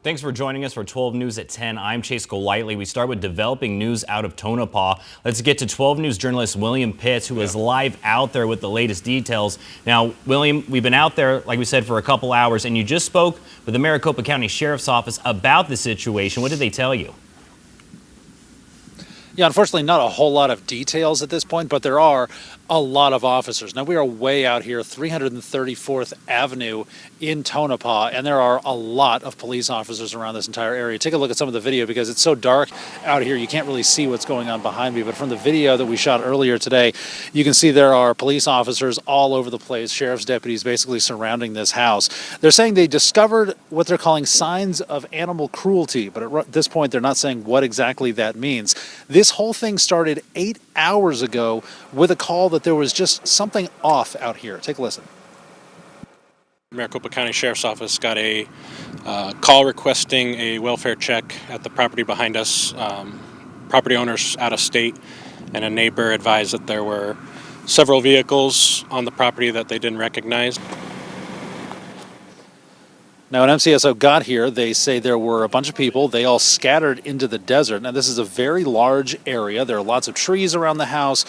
Thanks for joining us for 12 News at 10. I'm Chase Golightly. We start with developing news out of Tonapawa. Let's get to 12 News journalist William Pitts, who is live out there with the latest details. Now, William, we've been out there, like we said, for a couple hours, and you just spoke with the Maricopa County Sheriff's Office about the situation. What did they tell you? Yeah, unfortunately, not a whole lot of details at this point, but there are a lot of officers. Now, we are way out here, 334th Avenue in Tonapawa, and there are a lot of police officers around this entire area. Take a look at some of the video because it's so dark out here, you can't really see what's going on behind me. But from the video that we shot earlier today, you can see there are police officers all over the place, sheriff's deputies basically surrounding this house. They're saying they discovered what they're calling signs of animal cruelty, but at this point, they're not saying what exactly that means. This whole thing started 8 hours ago with a call that there was just something off out here. Take a listen. Maricopa County Sheriff's Office got a call requesting a welfare check at the property behind us. Property owners out of state, and a neighbor advised that there were several vehicles on the property that they didn't recognize. Now, when MCSO got here, they say there were a bunch of people. They all scattered into the desert. Now, this is a very large area. There are lots of trees around the house.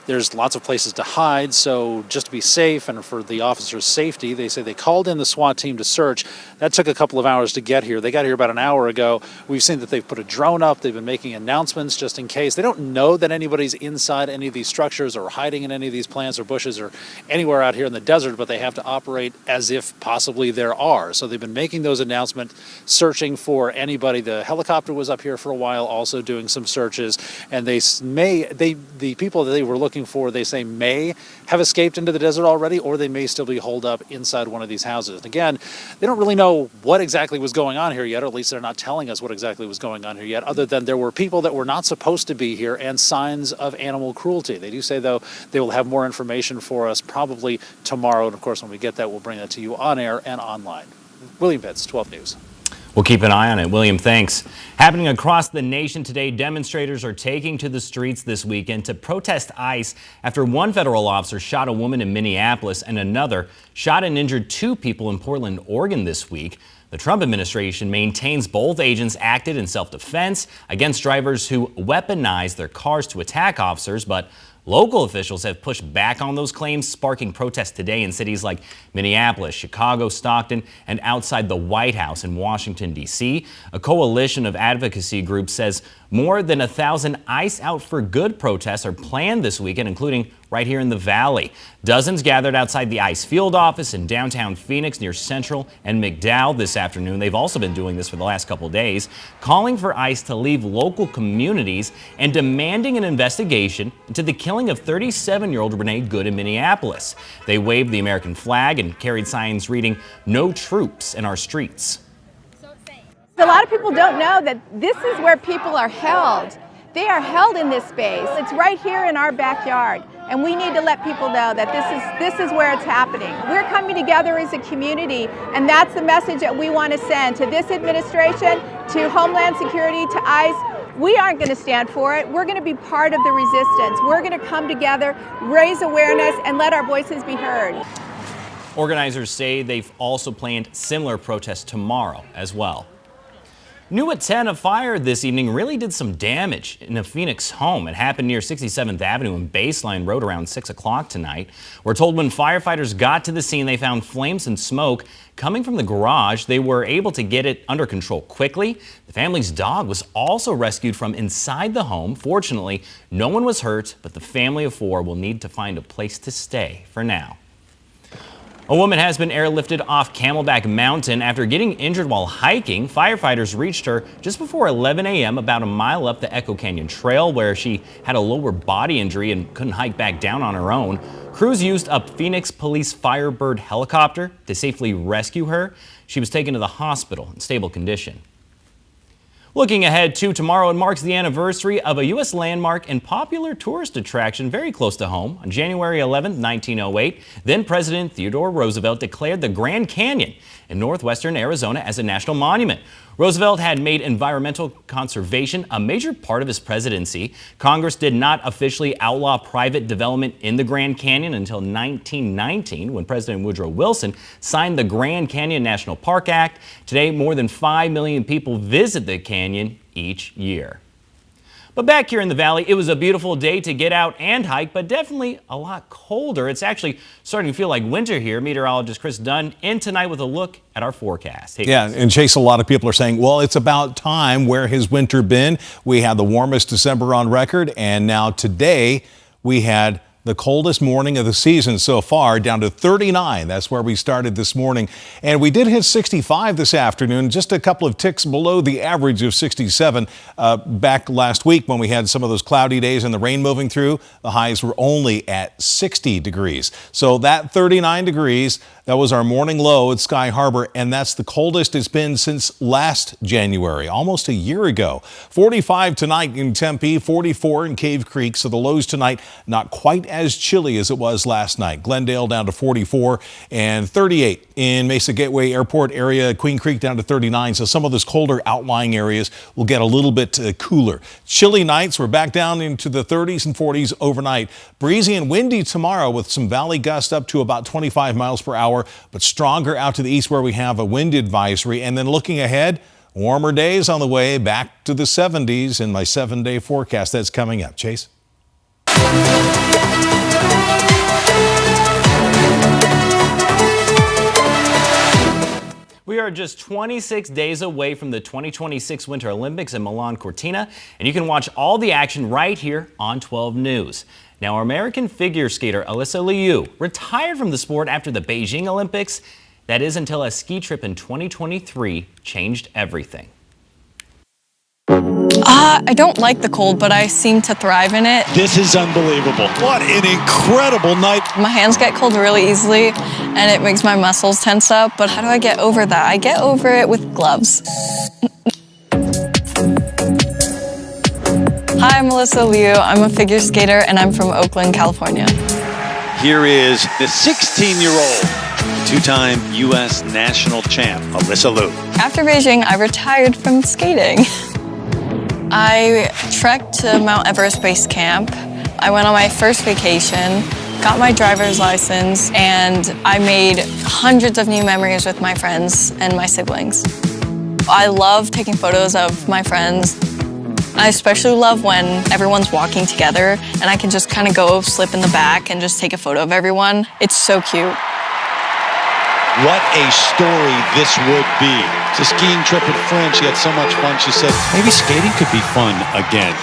There's lots of places to hide, so just to be safe and for the officers' safety, they say they called in the SWAT team to search. That took a couple of hours to get here. They got here about an hour ago. We've seen that they've put a drone up. They've been making announcements just in case. They don't know that anybody's inside any of these structures or hiding in any of these plants or bushes or anywhere out here in the desert, but they have to operate as if possibly there are. So they've been making those announcements, searching for anybody. The helicopter was up here for a while, also doing some searches, and the people that they were looking for, they say, may have escaped into the desert already, or they may still be holed up inside one of these houses. And again, they don't really know what exactly was going on here yet, or at least they're not telling us what exactly was going on here yet, other than there were people that were not supposed to be here and signs of animal cruelty. They do say, though, they will have more information for us probably tomorrow, and of course, when we get that, we'll bring that to you on air and online. William Pitts, 12 News. We'll keep an eye on it. William, thanks. Happening across the nation today, demonstrators are taking to the streets this weekend to protest ICE after one federal officer shot a woman in Minneapolis and another shot and injured two people in Portland, Oregon this week. The Trump administration maintains both agents acted in self-defense against drivers who weaponized their cars to attack officers, but local officials have pushed back on those claims, sparking protests today in cities like Minneapolis, Chicago, Stockton, and outside the White House in Washington, D.C. A coalition of advocacy groups says more than 1,000 ICE Out for Good protests are planned this weekend, including right here in the Valley. Dozens gathered outside the ICE field office in downtown Phoenix near Central and McDowell this afternoon. They've also been doing this for the last couple days, calling for ICE to leave local communities and demanding an investigation into the killing of 37-year-old Renee Good in Minneapolis. They waved the American flag and carried signs reading, "No troops in our streets." A lot of people don't know that this is where people are held. They are held in this space. It's right here in our backyard, and we need to let people know that this is where it's happening. We're coming together as a community, and that's the message that we want to send to this administration, to Homeland Security, to ICE. We aren't going to stand for it. We're going to be part of the resistance. We're going to come together, raise awareness, and let our voices be heard. Organizers say they've also planned similar protests tomorrow as well. New at 10, a fire this evening really did some damage in a Phoenix home. It happened near 67th Avenue and Baseline Road around 6 o'clock tonight. We're told when firefighters got to the scene, they found flames and smoke coming from the garage. They were able to get it under control quickly. The family's dog was also rescued from inside the home. Fortunately, no one was hurt, but the family of four will need to find a place to stay for now. A woman has been airlifted off Camelback Mountain after getting injured while hiking. Firefighters reached her just before 11 a.m. about a mile up the Echo Canyon Trail, where she had a lower body injury and couldn't hike back down on her own. Crews used a Phoenix Police Firebird helicopter to safely rescue her. She was taken to the hospital in stable condition. Looking ahead to tomorrow, it marks the anniversary of a U.S. landmark and popular tourist attraction very close to home. On January 11, 1908, then President Theodore Roosevelt declared the Grand Canyon in northwestern Arizona as a national monument. Roosevelt had made environmental conservation a major part of his presidency. Congress did not officially outlaw private development in the Grand Canyon until 1919, when President Woodrow Wilson signed the Grand Canyon National Park Act. Today, more than 5 million people visit the canyon each year. But back here in the valley, it was a beautiful day to get out and hike, but definitely a lot colder. It's actually starting to feel like winter here. Meteorologist Chris Dunn in tonight with a look at our forecast. Hey, yeah, and Chase, a lot of people are saying, well, it's about time. Where has winter been? We had the warmest December on record, and now today we had the coldest morning of the season so far, down to 39. That's where we started this morning. And we did hit 65 this afternoon, just a couple of ticks below the average of 67. Back last week when we had some of those cloudy days and the rain moving through, the highs were only at 60 degrees. So that 39 degrees, that was our morning low at Sky Harbor, and that's the coldest it's been since last January, almost a year ago. 45 tonight in Tempe, 44 in Cave Creek. So the lows tonight not quite as chilly as it was last night. Glendale down to 44 and 38 in Mesa Gateway Airport area. Queen Creek down to 39. So some of those colder outlying areas will get a little bit cooler. Chilly nights. We're back down into the 30s and 40s overnight. Breezy and windy tomorrow with some valley gusts up to about 25 miles per hour, but stronger out to the east where we have a wind advisory. And then looking ahead, warmer days on the way, back to the 70s in my 7-day forecast. That's coming up. Chase? We are just 26 days away from the 2026 Winter Olympics in Milan Cortina, and you can watch all the action right here on 12 News. Now, our American figure skater Alysa Liu retired from the sport after the Beijing Olympics. That is until a ski trip in 2023 changed everything. I don't like the cold, but I seem to thrive in it. This is unbelievable. What an incredible night. My hands get cold really easily, and it makes my muscles tense up. But how do I get over that? I get over it with gloves. Hi, I'm Alysa Liu. I'm a figure skater, and I'm from Oakland, California. Here is the 16-year-old, two-time U.S. national champ, Alysa Liu. After Beijing, I retired from skating. I trekked to Mount Everest Base Camp. I went on my first vacation, got my driver's license, and I made hundreds of new memories with my friends and my siblings. I love taking photos of my friends. I especially love when everyone's walking together and I can just kind of go slip in the back and just take a photo of everyone. It's so cute. What a story this would be. It's a skiing trip with friends. She had so much fun. She said, maybe skating could be fun again.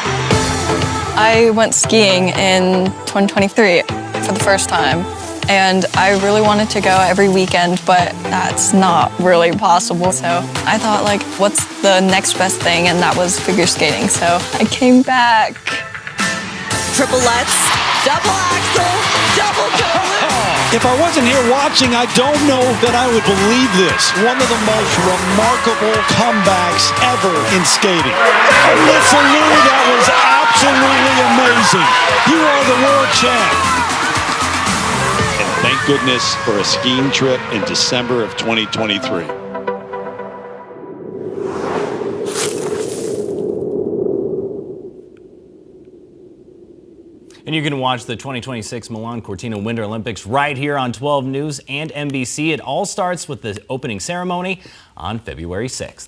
I went skiing in 2023 for the first time, and I really wanted to go every weekend, but that's not really possible. So I thought, like, what's the next best thing? And that was figure skating. So I came back. Triple lutz, double axel, double curl. If I wasn't here watching, I don't know that I would believe this. One of the most remarkable comebacks ever in skating. Alysa Liu, that was absolutely amazing. You are the world champ. And thank goodness for a skiing trip in December of 2023. And you can watch the 2026 Milan Cortina Winter Olympics right here on 12 News and NBC. It all starts with the opening ceremony on February 6th.